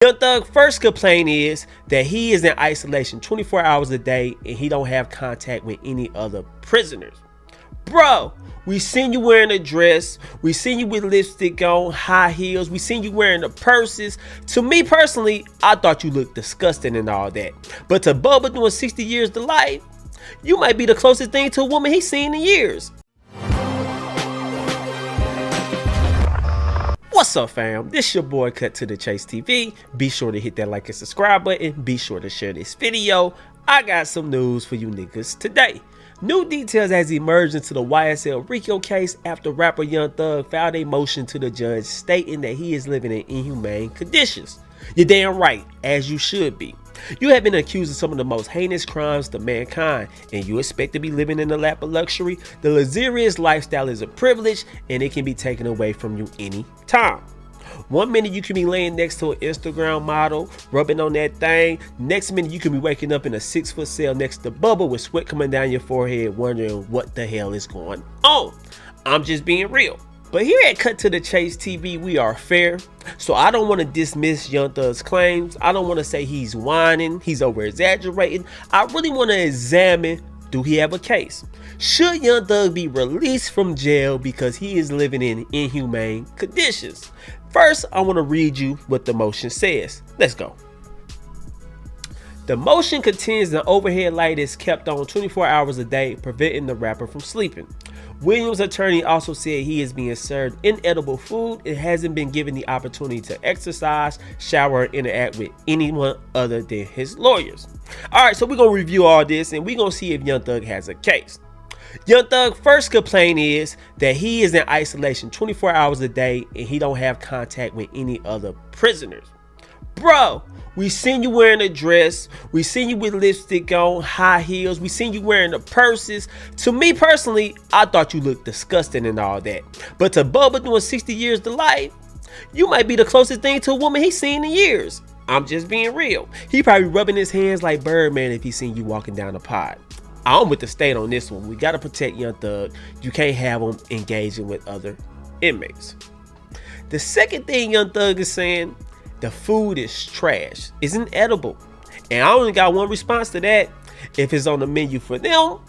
Young Thug first complaint is that he is in isolation 24 hours a day and he don't have contact with any other prisoners. Bro, we seen you wearing a dress, we seen you with lipstick on, high heels, we seen you wearing the purses. To me personally, I thought you looked disgusting and all that. But to Bubba doing 60 years to life, you might be the closest thing to a woman he's seen in years. What's up, fam? This your boy Cut to the Chase TV. Be sure to hit that like and subscribe button. Be sure to share this video. I got some news for you niggas today. New details has emerged into the YSL RICO case after rapper Young Thug filed a motion to the judge stating that he is living in inhumane conditions. You're damn right, as you should be. You have been accused of some of the most heinous crimes to mankind, and you expect to be living in the lap of luxury. The luxurious lifestyle is a privilege, and it can be taken away from you any time. 1 minute you can be laying next to an Instagram model, rubbing on that thing. Next minute you can be waking up in a 6-foot cell next to Bubba with sweat coming down your forehead, wondering what the hell is going on. I'm just being real. But here at Cut to the Chase TV, we are fair. So I don't want to dismiss Young Thug's claims. I don't want to say he's whining, he's over exaggerating. I really want to examine, do he have a case? Should Young Thug be released from jail because he is living in inhumane conditions? First, I want to read you what the motion says. Let's go. The motion contends the overhead light is kept on 24 hours a day, preventing the rapper from sleeping. Williams' attorney also said he is being served inedible food and hasn't been given the opportunity to exercise, shower, or interact with anyone other than his lawyers. Alright, so we're going to review all this and we're going to see if Young Thug has a case. Young Thug first complaint is that he is in isolation 24 hours a day and he don't have contact with any other prisoners. Bro, we seen you wearing a dress, we seen you with lipstick on, high heels, we seen you wearing the purses. To me personally, I thought you looked disgusting and all that. But to Bubba doing 60 years to life, you might be the closest thing to a woman he's seen in years. I'm just being real. He probably rubbing his hands like Birdman if he seen you walking down the pod. I'm with the state on this one. We got to protect Young Thug. You can't have him engaging with other inmates. The second thing Young Thug is saying, the food is trash, isn't edible. And I only got one response to that. If it's on the menu for them,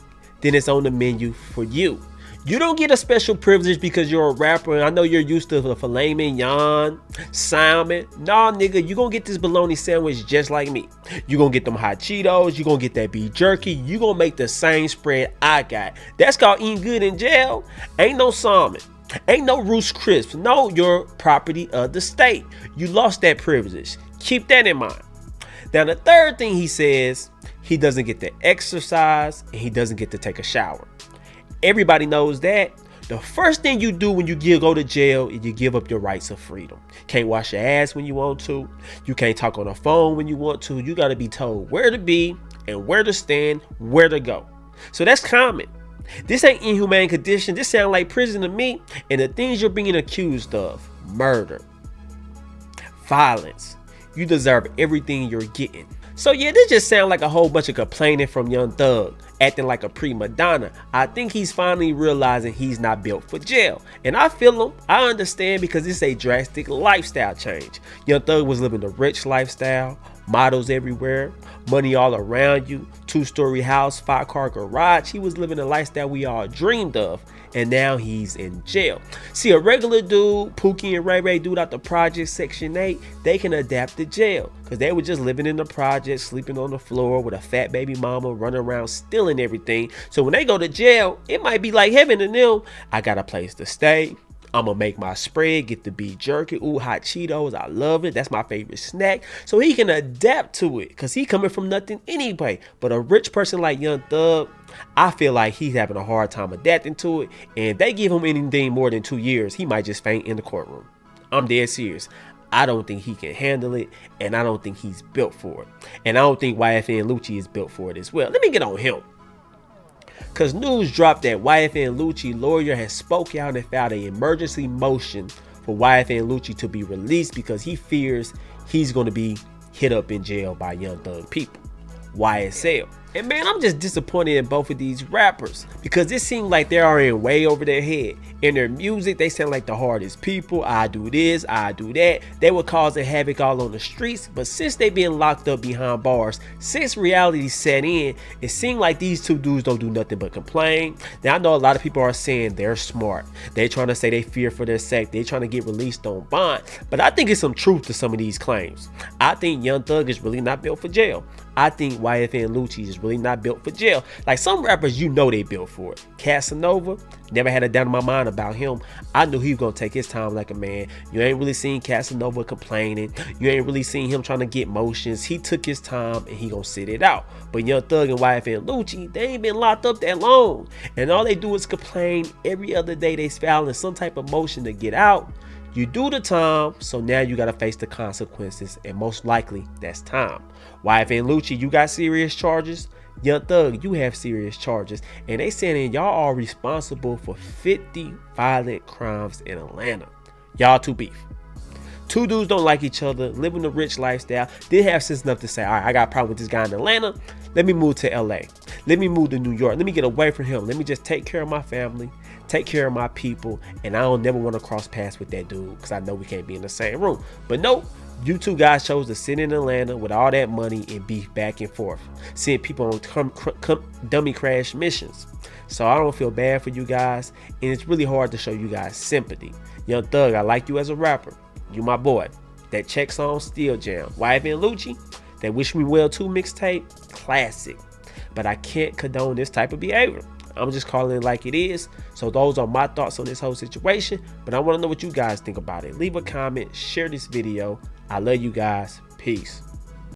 then it's on the menu for you. You don't get a special privilege because you're a rapper. And I know you're used to the filet mignon, salmon. Nah, nigga, you gonna get this bologna sandwich just like me. You gonna get them hot Cheetos. You gonna get that beef jerky. You gonna make the same spread I got. That's called eating good in jail. Ain't no salmon. Ain't no Roost Crisps. No, you're property of the state. You lost that privilege. Keep that in mind. Now, the third thing he says, he doesn't get to exercise and he doesn't get to take a shower. Everybody knows that. The first thing you do when you go to jail is you give up your rights of freedom. Can't wash your ass when you want to. You can't talk on the phone when you want to. You got to be told where to be and where to stand, where to go. So that's common. This ain't inhumane condition. This sound like prison to me. And the things you're being accused of, murder, violence, you deserve everything you're getting. So yeah, this just sound like a whole bunch of complaining from Young Thug, acting like a prima donna. I think he's finally realizing he's not built for jail. And I feel him. I understand because it's a drastic lifestyle change. Young Thug was living the rich lifestyle, models everywhere, money all around you, 2-story house, 5-car garage. He was living a lifestyle we all dreamed of, and now he's in jail. See, a regular dude, Pookie and Ray Ray dude out the project Section 8, they can adapt to jail because they were just living in the project, sleeping on the floor with a fat baby mama, running around stealing everything. So when they go to jail, it might be like heaven to them. I got a place to stay. I'm gonna make my spread, get the beef jerky, ooh, hot Cheetos, I love it, that's my favorite snack. So he can adapt to it, because he coming from nothing anyway. But a rich person like Young Thug, I feel like he's having a hard time adapting to it, and if they give him anything more than 2 years, he might just faint in the courtroom. I'm dead serious. I don't think he can handle it, and I don't think he's built for it. And I don't think YFN Lucci is built for it as well. Let me get on him. Because news dropped that YFN Lucci lawyer has spoke out and filed an emergency motion for YFN Lucci to be released because he fears he's going to be hit up in jail by Young Thug people. YSL. And man, I'm just disappointed in both of these rappers because it seems like they are in way over their head. In their music, they sound like the hardest people. I do this, I do that. They were causing havoc all on the streets, but since they been locked up behind bars, since reality set in, it seemed like these two dudes don't do nothing but complain. Now I know a lot of people are saying they're smart. They're trying to say they fear for their safety. They're trying to get released on bond, but I think it's some truth to some of these claims. I think Young Thug is really not built for jail. I think YFN Lucci is really not built for jail. Like some rappers, you know they built for it. Casanova, never had a doubt in my mind about him. I knew he was gonna take his time like a man. You ain't really seen Casanova complaining. You ain't really seen him trying to get motions. He took his time and he gonna sit it out. But Young Thug and YFN Lucci, they ain't been locked up that long. And all they do is complain every other day. They filing some type of motion to get out. You do the time, so now you gotta face the consequences, and most likely that's time. YFN Lucci, you got serious charges. Young Thug, you have serious charges, and they saying y'all are responsible for 50 violent crimes in Atlanta. Y'all two beef. Two dudes don't like each other, living a rich lifestyle. They have sense enough to say, all right, I got a problem with this guy in Atlanta. Let me move to LA. Let me move to New York. Let me get away from him. Let me just take care of my family, take care of my people, and I don't never want to cross paths with that dude because I know we can't be in the same room. But nope, you two guys chose to sit in Atlanta with all that money and beef back and forth, seeing people on dummy crash missions. So I don't feel bad for you guys, and it's really hard to show you guys sympathy. Young Thug, I like you as a rapper. You my boy. That Check song still jam. YFN Lucci, that Wish Me Well 2 mixtape, classic. But I can't condone this type of behavior. I'm just calling it like it is. So those are my thoughts on this whole situation. But I want to know what you guys think about it. Leave a comment, share this video. I love you guys. Peace.